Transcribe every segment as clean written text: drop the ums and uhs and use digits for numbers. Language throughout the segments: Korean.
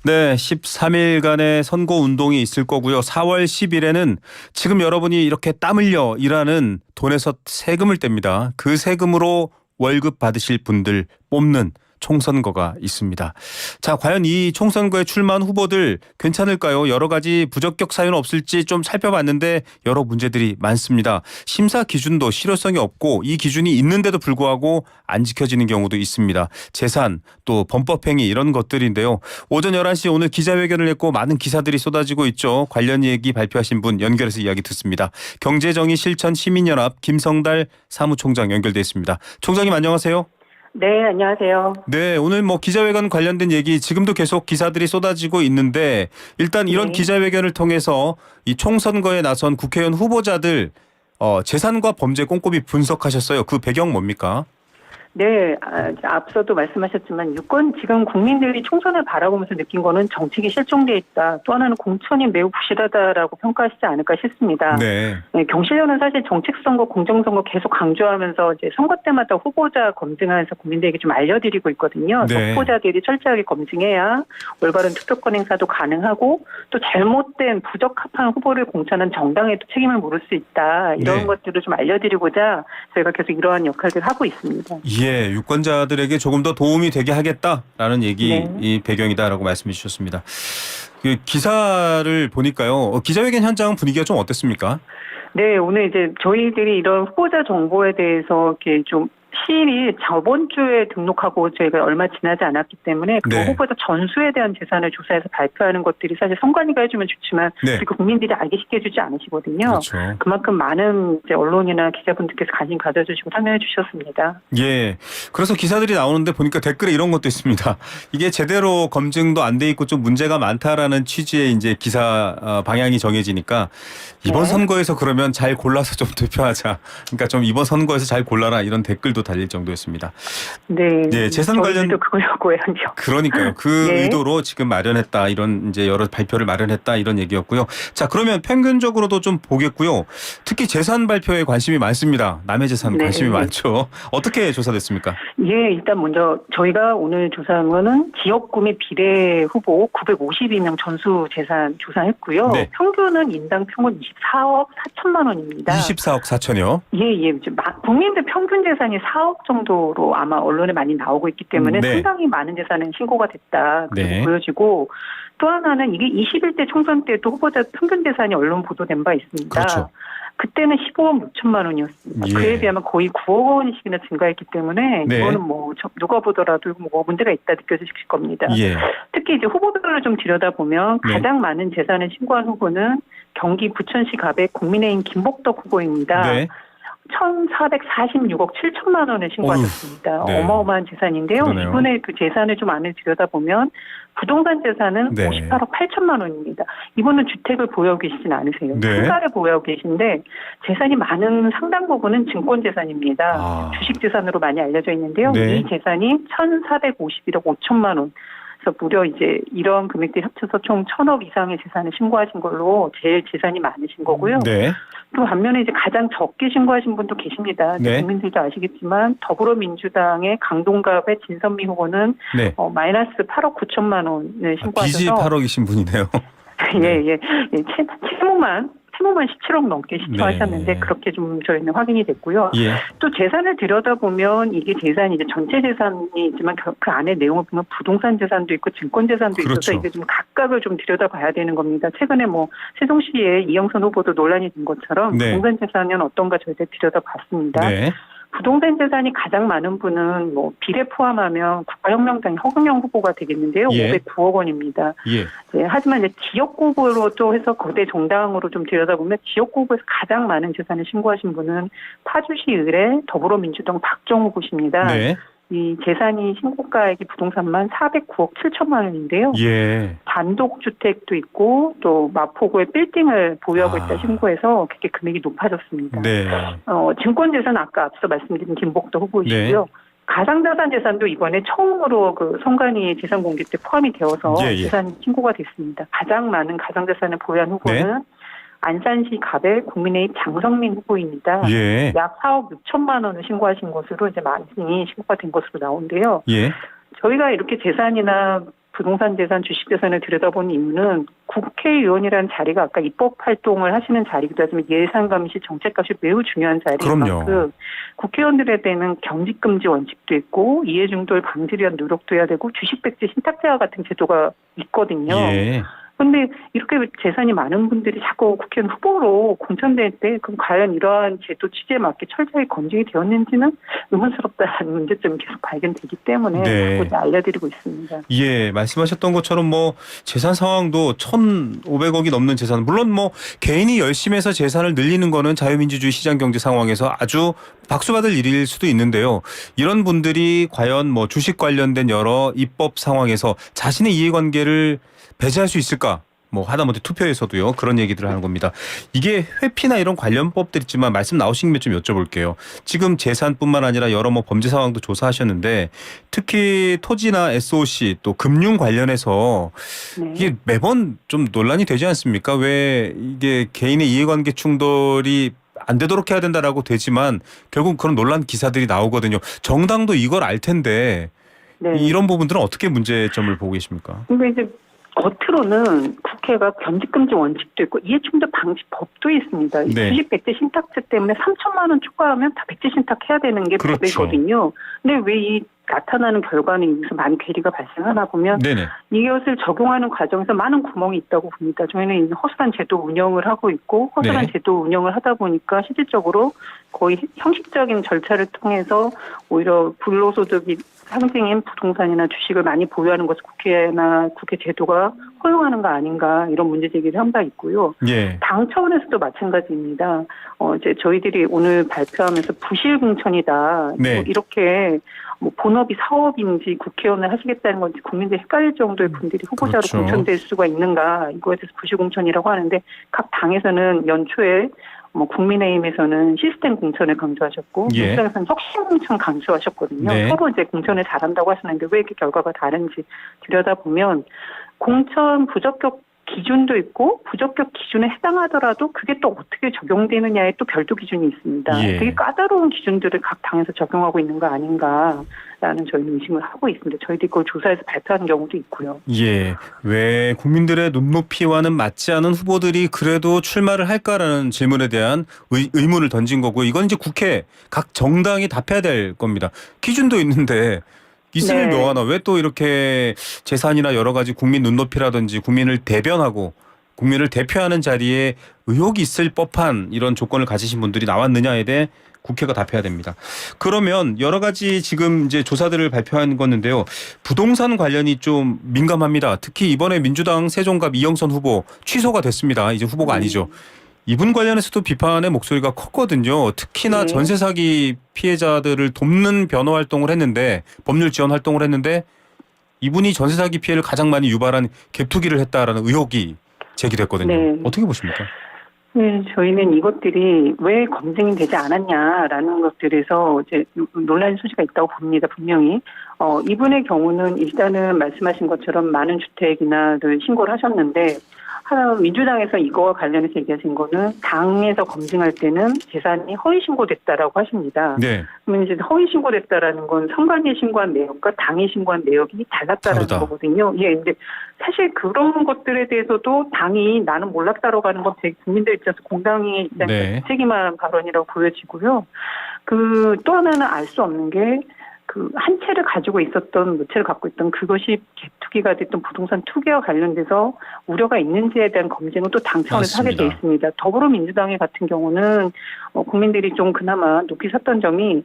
네, 13일간의 선거 운동이 있을 거고요. 4월 10일에는 지금 여러분이 이렇게 땀 흘려 일하는 돈에서 세금을 뗍니다. 그 세금으로 월급 받으실 분들 뽑는 총선거가 있습니다. 자, 과연 이 총선거에 출마한 후보들 괜찮을까요? 여러 가지 부적격 사유는 없을지 좀 살펴봤는데 여러 문제들이 많습니다. 심사 기준도 실효성이 없고 이 기준이 있는데도 불구하고 안 지켜지는 경우도 있습니다. 재산 또 범법행위 이런 것들인데요. 오전 11시 오늘 기자회견을 했고 많은 기사들이 쏟아지고 있죠. 관련 얘기 발표하신 분 연결해서 이야기 듣습니다. 경제정의실천시민연합 김성달 사무총장 연결돼 있습니다. 총장님 안녕하세요. 네, 안녕하세요. 네, 오늘 뭐 기자회견 관련된 얘기 지금도 계속 기사들이 쏟아지고 있는데 일단 이런 네. 기자회견을 통해서 이 총선거에 나선 국회의원 후보자들 재산과 범죄 꼼꼼히 분석하셨어요. 그 배경 뭡니까? 네, 앞서도 말씀하셨지만 지금 국민들이 총선을 바라보면서 느낀 거는 정책이 실종돼 있다. 또 하나는 공천이 매우 부실하다라고 평가하시지 않을까 싶습니다. 네. 네, 경실련은 사실 정책선거, 공정선거 계속 강조하면서 이제 선거 때마다 후보자 검증하면서 국민들에게 좀 알려드리고 있거든요. 네. 후보자들이 철저하게 검증해야 올바른 투표권 행사도 가능하고 또 잘못된 부적합한 후보를 공천한 정당에도 책임을 물을 수 있다. 이런 네. 것들을 좀 알려드리고자 저희가 계속 이러한 역할들을 하고 있습니다. 예, 유권자들에게 조금 더 도움이 되게 하겠다라는 얘기 네. 이 배경이다라고 말씀해 주셨습니다. 그 기사를 보니까요. 기자회견 현장 분위기가 좀 어땠습니까? 네, 오늘 이제 저희들이 이런 후보자 정보에 대해서 이렇게 좀 시일이 저번 주에 등록하고 저희가 얼마 지나지 않았기 때문에 그 네. 후보자 전수에 대한 재산을 조사해서 발표하는 것들이 사실 선관위가 해주면 좋지만 네. 그 국민들이 알게 쉽게 해주지 않으시거든요. 그렇죠. 그만큼 많은 이제 언론이나 기자분들께서 관심 가져주시고 참여해 주셨습니다. 예. 그래서 기사들이 나오는데 보니까 댓글에 이런 것도 있습니다. 이게 제대로 검증도 안 돼 있고 좀 문제가 많다라는 취지의 이제 기사 방향이 정해지니까 이번 네. 선거에서 그러면 잘 골라서 좀 투표하자. 그러니까 좀 이번 선거에서 잘 골라라 이런 댓글도 달릴 정도였습니다. 네. 네, 재산 관련 저희들도 그걸 요구해야죠. 그러니까요. 그 네. 의도로 지금 마련했다 이런 이제 여러 발표를 마련했다 이런 얘기였고요. 자, 그러면 평균적으로도 좀 보겠고요. 특히 재산 발표에 관심이 많습니다. 남의 재산 네. 관심이 많죠. 어떻게 조사됐습니까? 예, 일단 먼저 저희가 오늘 조사한 거는 지역구매 비례 후보 952명 전수 재산 조사했고요. 네. 평균은 인당 평균 24억 4천만 원입니다. 24억 4천여. 예. 국민들 평균 재산이 4억 정도로 아마 언론에 많이 나오고 있기 때문에 네. 상당히 많은 재산은 신고가 됐다. 그렇게 네. 보여지고 또 하나는 이게 21대 총선 때도 후보자 평균 재산이 언론 보도된 바 있습니다. 그렇죠. 그때는 15억 6천만 원이었습니다. 예. 그에 비하면 거의 9억 원씩이나 증가했기 때문에 네. 이거는 뭐 누가 보더라도 뭐 문제가 있다 느껴지실 겁니다. 예. 특히 이제 후보별로 좀 들여다보면 네. 가장 많은 재산을 신고한 후보는 경기 부천시 갑의 국민의힘 김복덕 후보입니다. 네. 1,446억 7천만 원을 신고하셨습니다. 어휴, 네. 어마어마한 재산인데요. 그러네요. 이분의 그 재산을 좀 안을 들여다보면 부동산 재산은 네. 58억 8천만 원입니다. 이분은 주택을 보유하고 계시진 않으세요. 네. 상가를 보유하고 계신데 재산이 많은 상당 부분은 증권 재산입니다. 아. 주식 재산으로 많이 알려져 있는데요. 네. 이 재산이 1,451억 5천만 원. 그래서 무려 이제 이런 금액들이 합쳐서 총 1,000억 이상의 재산을 신고하신 걸로 제일 재산이 많으신 거고요. 네. 또 반면에 이제 가장 적게 신고하신 분도 계십니다. 네. 국민들도 아시겠지만 더불어민주당의 강동갑의 진선미 후보는 네. 마이너스 8억 9천만 원을 빚이 신고하셔서 8억이신 분이네요. 예. 채무만 17억 넘게 신청하셨는데 네. 그렇게 좀 저희는 확인이 됐고요. 예. 또 재산을 들여다보면 이게 재산이 이제 전체 재산이지만 그 안에 내용을 보면 부동산 재산도 있고 증권 재산도 그렇죠. 있어서 이게 좀 각각을 좀 들여다봐야 되는 겁니다. 최근에 뭐 세종시의 이영선 후보도 논란이 된 것처럼 네. 부동산 재산은 어떤가 저희들 들여다봤습니다. 네. 부동산 재산이 가장 많은 분은 뭐 비례 포함하면 국가혁명당의 허경영 후보가 되겠는데요. 예. 509억 원입니다. 예. 네, 하지만 이제 지역구 후보로 또 해서 거대 정당으로 좀 들여다보면 지역구 후보에서 가장 많은 재산을 신고하신 분은 파주시 의뢰 더불어민주당 박정우 후보십니다. 네. 이 재산이 신고가액이 부동산만 409억 7천만 원인데요. 예. 단독주택도 있고 또 마포구에 빌딩을 보유하고 있다 아. 신고해서 그렇게 금액이 높아졌습니다. 네. 증권재산 아까 앞서 말씀드린 김복도 후보이시고요. 네. 가상자산 재산도 이번에 처음으로 그 선관위 재산 공개 때 포함이 되어서 예. 재산이 신고가 됐습니다. 가장 많은 가상자산을 보유한 후보는 네. 안산시 갑의 국민의힘 장성민 후보입니다. 예. 약 4억 6천만 원을 신고하신 것으로 이제 많이 신고가 된 것으로 나오는데요. 예. 저희가 이렇게 재산이나 부동산 재산, 주식 재산을 들여다본 이유는 국회의원이라는 자리가 아까 입법 활동을 하시는 자리기도 하지만 예산 감시, 정책 감시 매우 중요한 자리인 그럼요. 만큼 국회의원들에 대한 경직 금지 원칙도 있고 이해중돌 방지를 위한 노력도 해야 되고 주식 백지 신탁제와 같은 제도가 있거든요. 예. 그런데 이렇게 재산이 많은 분들이 자꾸 국회의원 후보로 공천될 때 그럼 과연 이러한 제도 취지에 맞게 철저히 검증이 되었는지는 의문스럽다는 문제점이 계속 발견되기 때문에 네. 자꾸 알려드리고 있습니다. 예, 말씀하셨던 것처럼 뭐 재산 상황도 1,500억이 넘는 재산, 물론 뭐 개인이 열심히 해서 재산을 늘리는 거는 자유민주주의 시장 경제 상황에서 아주 박수받을 일일 수도 있는데요. 이런 분들이 과연 뭐 주식 관련된 여러 입법 상황에서 자신의 이해관계를 배제할 수 있을까? 뭐 하다못해 투표에서도요. 그런 얘기들을 하는 겁니다. 이게 회피나 이런 관련법들 있지만 말씀 나오신 김에 좀 여쭤볼게요. 지금 재산뿐만 아니라 여러 뭐 범죄 상황도 조사하셨는데 특히 토지나 SOC 또 금융 관련해서 네. 이게 매번 좀 논란이 되지 않습니까? 왜 이게 개인의 이해관계 충돌이 안 되도록 해야 된다라고 되지만 결국 그런 논란 기사들이 나오거든요. 정당도 이걸 알 텐데 네. 이런 부분들은 어떻게 문제점을 보고 계십니까? 근데 이제 겉으로는 국회가 경직금지 원칙도 있고 이해충돌 방지법도 있습니다. 네. 주식 백지 신탁제 때문에 3천만 원 초과하면 다 백지 신탁해야 되는 게 그렇죠. 법이거든요. 근데 왜 이 나타나는 결과는 여기서 많은 괴리가 발생하나 보면 네네. 이것을 적용하는 과정에서 많은 구멍이 있다고 봅니다. 저희는 허술한 제도 운영을 하고 있고 허술한 네. 제도 운영을 하다 보니까 실질적으로 거의 형식적인 절차를 통해서 오히려 불로소득이 상징인 부동산이나 주식을 많이 보유하는 것을 국회나 국회 제도가 허용하는 거 아닌가 이런 문제 제기를 한 바 있고요. 예. 당 차원에서도 마찬가지입니다. 이제 저희들이 오늘 발표하면서 부실 공천이다. 네. 뭐 이렇게 뭐 본업이 사업인지 국회의원을 하시겠다는 건지 국민들이 헷갈릴 정도의 분들이 후보자로 그렇죠. 공천될 수가 있는가 이거에 대해서 부실 공천이라고 하는데 각 당에서는 연초에 뭐 국민의힘에서는 시스템 공천을 강조하셨고 예. 민주당에서는 혁신 공천 강조하셨거든요. 네. 서로 이제 공천을 잘한다고 하시는데 왜 이렇게 결과가 다른지 들여다보면 공천 부적격 기준도 있고 부적격 기준에 해당하더라도 그게 또 어떻게 적용되느냐에 또 별도 기준이 있습니다. 예. 되게 까다로운 기준들을 각 당에서 적용하고 있는 거 아닌가라는 저희는 의심을 하고 있습니다. 저희들이 그걸 조사해서 발표하는 경우도 있고요. 예. 왜 국민들의 눈높이와는 맞지 않은 후보들이 그래도 출마를 할까라는 질문에 대한 의문을 던진 거고요. 이건 이제 국회 각 정당이 답해야 될 겁니다. 기준도 있는데 있으면 네. 뭐하나 왜 또 이렇게 재산이나 여러 가지 국민 눈높이라든지 국민을 대변하고 국민을 대표하는 자리에 의혹이 있을 법한 이런 조건을 가지신 분들이 나왔느냐에 대해 국회가 답해야 됩니다. 그러면 여러 가지 지금 이제 조사들을 발표한 건데요. 부동산 관련이 좀 민감합니다. 특히 이번에 민주당 세종갑 이영선 후보 취소가 됐습니다. 이제 후보가 아니죠. 이분 관련해서도 비판의 목소리가 컸거든요. 특히나 네. 전세 사기 피해자들을 돕는 변호 활동을 했는데 법률 지원 활동을 했는데 이분이 전세 사기 피해를 가장 많이 유발한 갭투기를 했다라는 의혹이 제기됐거든요. 네. 어떻게 보십니까? 네, 저희는 이것들이 왜 검증이 되지 않았냐라는 것들에서 이제 논란의 소지가 있다고 봅니다. 분명히 이분의 경우는 일단은 말씀하신 것처럼 많은 주택이나를 신고를 하셨는데 민주당에서 이거와 관련해서 얘기하신 거는 당에서 검증할 때는 재산이 허위 신고됐다라고 하십니다. 네. 그러면 이제 허위 신고됐다라는 건 선관위에 신고한 내역과 당에 신고한 내역이 달랐다라는 다르다. 거거든요. 예, 근데 사실 그런 것들에 대해서도 당이 나는 몰랐다라고 하는 건 되게 국민들 입장에서 공당의 입장에서 네. 무책임한 발언이라고 보여지고요. 또 하나는 알 수 없는 게 한 채를 가지고 있었던, 몇 채를 갖고 있던 그것이 갭투기가 됐던 부동산 투기와 관련돼서 우려가 있는지에 대한 검증은 또 당 차원에서 하게 돼 있습니다. 더불어민주당 같은 경우는 국민들이 좀 그나마 높이 섰던 점이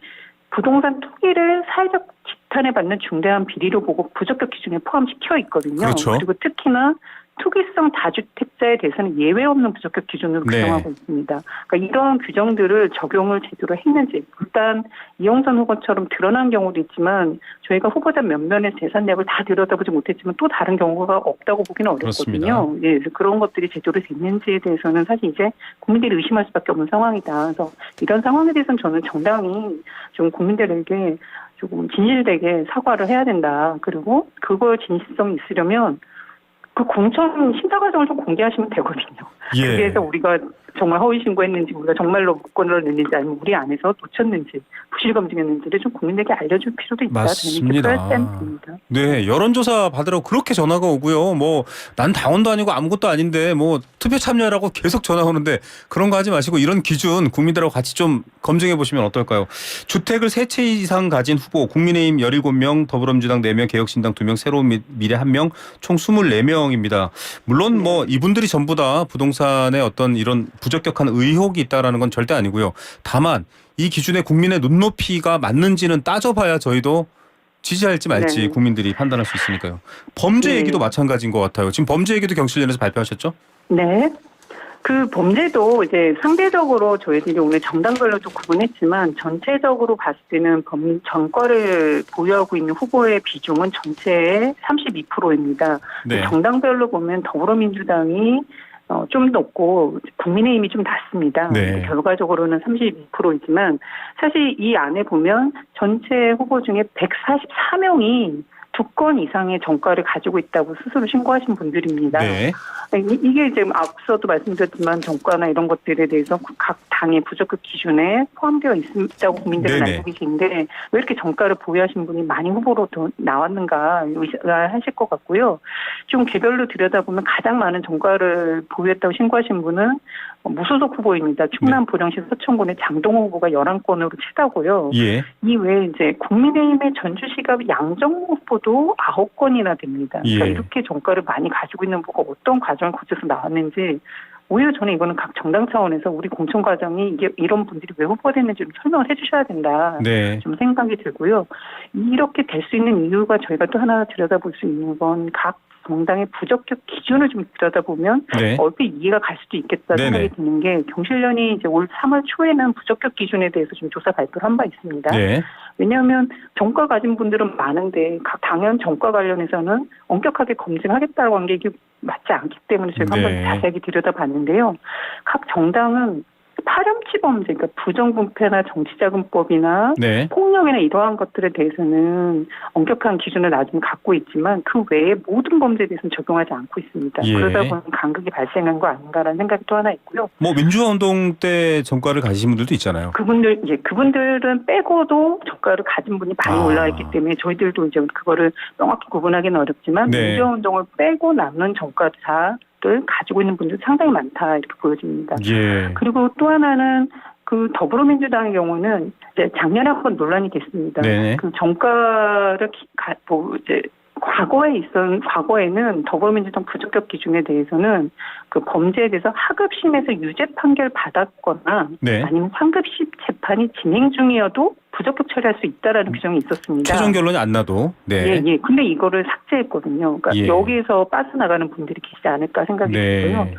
부동산 투기를 사회적 지탄에 받는 중대한 비리로 보고 부적격 기준에 포함시켜 있거든요. 그렇죠. 그리고 특히나 투기성 다주택자에 대해서는 예외 없는 부적격 기준으로 네. 규정하고 있습니다. 그러니까 이런 규정들을 적용을 제대로 했는지 일단 이영선 후보처럼 드러난 경우도 있지만 저희가 후보자 면면의 재산 내역을 다 들여다보지 못했지만 또 다른 경우가 없다고 보기는 어렵거든요. 예, 그래서 그런 것들이 제대로 됐는지에 대해서는 사실 이제 국민들이 의심할 수밖에 없는 상황이다. 그래서 이런 상황에 대해서는 저는 정당이 좀 국민들에게 조금 진실되게 사과를 해야 된다. 그리고 그걸 진실성이 있으려면 그 공천 심사 과정을 좀 공개하시면 되거든요. 예. 그래서 우리가 정말 허위 신고했는지 우리가 정말로 문건을 냈는지 아니면 우리 안에서 놓쳤는지 부실 검증했는지를 좀 국민에게 알려줄 필요도 있다. 맞습니다. 저는 네, 여론조사 받으라고 그렇게 전화가 오고요. 뭐 난 당원도 아니고 아무것도 아닌데 뭐 투표 참여라고 계속 전화 오는데 그런 거 하지 마시고 이런 기준 국민들하고 같이 좀 검증해 보시면 어떨까요? 주택을 3채 이상 가진 후보 국민의힘 17명, 더불어민주당 4명, 개혁신당 2명, 새로운 미래 1명, 총 24명입니다. 물론 뭐 이분들이 전부 다 부동산에 어떤 이런 부적격한 의혹이 있다라는 건 절대 아니고요. 다만 이 기준에 국민의 눈높이가 맞는지는 따져봐야 저희도 지지할지 말지 네. 국민들이 판단할 수 있으니까요. 범죄 네. 얘기도 마찬가지인 것 같아요. 지금 범죄 얘기도 경실련에서 발표하셨죠? 네. 그 범죄도 이제 상대적으로 저희들이 오늘 정당별로도 구분했지만 전체적으로 봤을 때는 전과를 보유하고 있는 후보의 비중은 전체의 32%입니다. 네. 정당별로 보면 더불어민주당이 좀 높고 국민의힘이 좀 낮습니다. 네. 결과적으로는 32%이지만 사실 이 안에 보면 전체 후보 중에 144명이 2건 이상의 전과를 가지고 있다고 스스로 신고하신 분들입니다. 네. 이게 이제 앞서도 말씀드렸지만 전과나 이런 것들에 대해서 각 당의 부적격 기준에 포함되어 있다고 국민들은 네네. 알고 계신데 왜 이렇게 전과를 보유하신 분이 많이 후보로 더 나왔는가 의아하실 것 같고요. 좀 개별로 들여다보면 가장 많은 전과를 보유했다고 신고하신 분은 무소속 후보입니다. 충남 보령시 서천군의 장동호 후보가 11건으로 치다고요. 예. 이 외에 이제 국민의힘의 전주시가 양정모 후보도 9건이나 됩니다. 그러니까 예. 이렇게 전과를 많이 가지고 있는 후보가 어떤 과정을 거쳐서 나왔는지 오히려 저는 이거는 각 정당 차원에서 우리 공천 과정이 이게 이런 분들이 왜 후보됐는지 좀 설명을 해주셔야 된다. 네. 좀 생각이 들고요. 이렇게 될 수 있는 이유가 저희가 또 하나 들여다볼 수 있는 건 각 정당의 부적격 기준을 좀 들여다보면 네. 얼핏 이해가 갈 수도 있겠다 생각이 네네. 드는 게 경실련이 이제 올 3월 초에는 부적격 기준에 대해서 좀 조사 발표를 한 바 있습니다. 네. 왜냐하면 전과 가진 분들은 많은데 각 당연 전과 관련해서는 엄격하게 검증하겠다고 한 게 이게 맞지 않기 때문에 저희가 네. 한번 자세하게 들여다봤는데요. 각 정당은 파렴치 범죄, 그러니까 부정부패나 정치자금법이나 네. 폭력이나 이러한 것들에 대해서는 엄격한 기준을 나중에 갖고 있지만 그 외에 모든 범죄에 대해서는 적용하지 않고 있습니다. 예. 그러다 보니 간극이 발생한 거 아닌가라는 생각이 또 하나 있고요. 뭐 민주화 운동 때 전과를 가지신 분들도 있잖아요. 그분들은 빼고도 저가를 가진 분이 많이 올라와 있기 때문에 저희들도 이제 그거를 명확히 구분하기는 어렵지만 네. 민주화 운동을 빼고 남는 전과자를 가지고 있는 분들이 상당히 많다 이렇게 보여집니다. 예. 그리고 또 하나는 그 더불어민주당의 경우는 이제 작년에 한번 논란이 됐습니다. 네네. 그 정가를 이제 과거에는 더불어민주당 부적격 기준에 대해서는 그 범죄에 대해서 하급심에서 유죄 판결 받았거나 네. 아니면 상급심 재판이 진행 중이어도 부적격 처리할 수 있다라는 규정이 있었습니다. 최종 결론이 안 나도. 네. 예. 근데 이거를 삭제했거든요. 그러니까 예. 여기에서 빠져나가는 분들이 계시지 않을까 생각이 들고요. 네.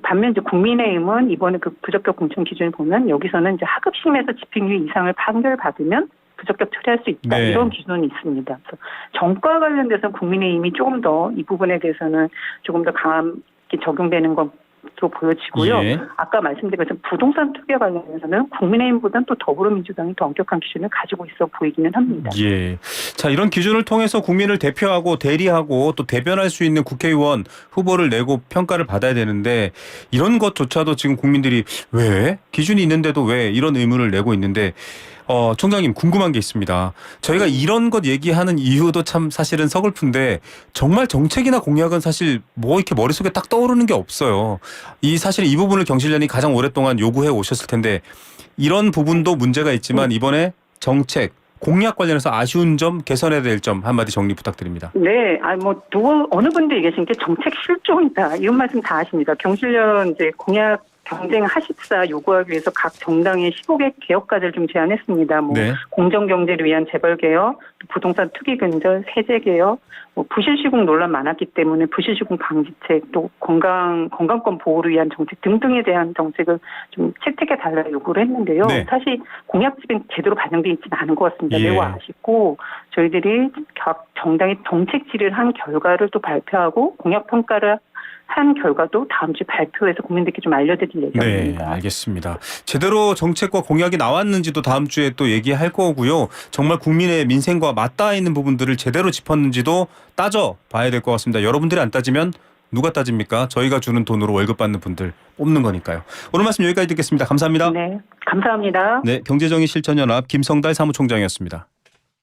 반면 이제 국민의힘은 이번에 그 부적격 공천 기준을 보면 여기서는 이제 하급심에서 집행유예 이상을 판결받으면 부적격 처리할 수 있다. 네. 이런 기준이 있습니다. 그래서 정과 관련돼서는 국민의힘이 조금 더 이 부분에 대해서는 조금 더 강하게 적용되는 것으로 보여지고요. 예. 아까 말씀드린 것처럼 부동산 투기 관련해서는 국민의힘보다는 또 더불어민주당이 더 엄격한 기준을 가지고 있어 보이기는 합니다. 예. 자, 이런 기준을 통해서 국민을 대표하고 대리하고 또 대변할 수 있는 국회의원 후보를 내고 평가를 받아야 되는데 이런 것조차도 지금 국민들이 왜? 기준이 있는데도 왜 이런 의문을 내고 있는데 총장님 궁금한 게 있습니다. 저희가 이런 것 얘기하는 이유도 참 사실은 서글픈데 정말 정책이나 공약은 사실 뭐 이렇게 머릿속에 딱 떠오르는 게 없어요. 사실 이 부분을 경실련이 가장 오랫동안 요구해 오셨을 텐데 이런 부분도 문제가 있지만 이번에 정책, 공약 관련해서 아쉬운 점, 개선해야 될 점 한마디 정리 부탁드립니다. 네, 어느 분들 얘기하신 게 정책 실종이다. 이런 말씀 다 하십니다. 경실련 이제 공약 경쟁 하십사 요구하기 위해서 각 정당의 15개 개혁 과제를 좀 제안했습니다. 네. 공정 경제를 위한 재벌 개혁, 부동산 투기 근절, 세제 개혁, 부실시공 논란 많았기 때문에 부실시공 방지책, 또 건강권 보호를 위한 정책 등등에 대한 정책을 좀 채택해 달라 요구를 했는데요. 네. 사실 공약집에 제대로 반영되어 있지는 않은 것 같습니다. 예. 매우 아쉽고 저희들이 각 정당의 정책 질의를 한 결과를 또 발표하고 공약 평가를 한 결과도 다음 주 발표해서 국민들께 좀 알려드릴 예정입니다. 네, 알겠습니다. 제대로 정책과 공약이 나왔는지도 다음 주에 또 얘기할 거고요. 정말 국민의 민생과 맞닿아 있는 부분들을 제대로 짚었는지도 따져봐야 될 것 같습니다. 여러분들이 안 따지면 누가 따집니까? 저희가 주는 돈으로 월급 받는 분들 뽑는 거니까요. 오늘 말씀 여기까지 듣겠습니다. 감사합니다. 네, 감사합니다. 네, 경제정의 실천연합 김성달 사무총장이었습니다.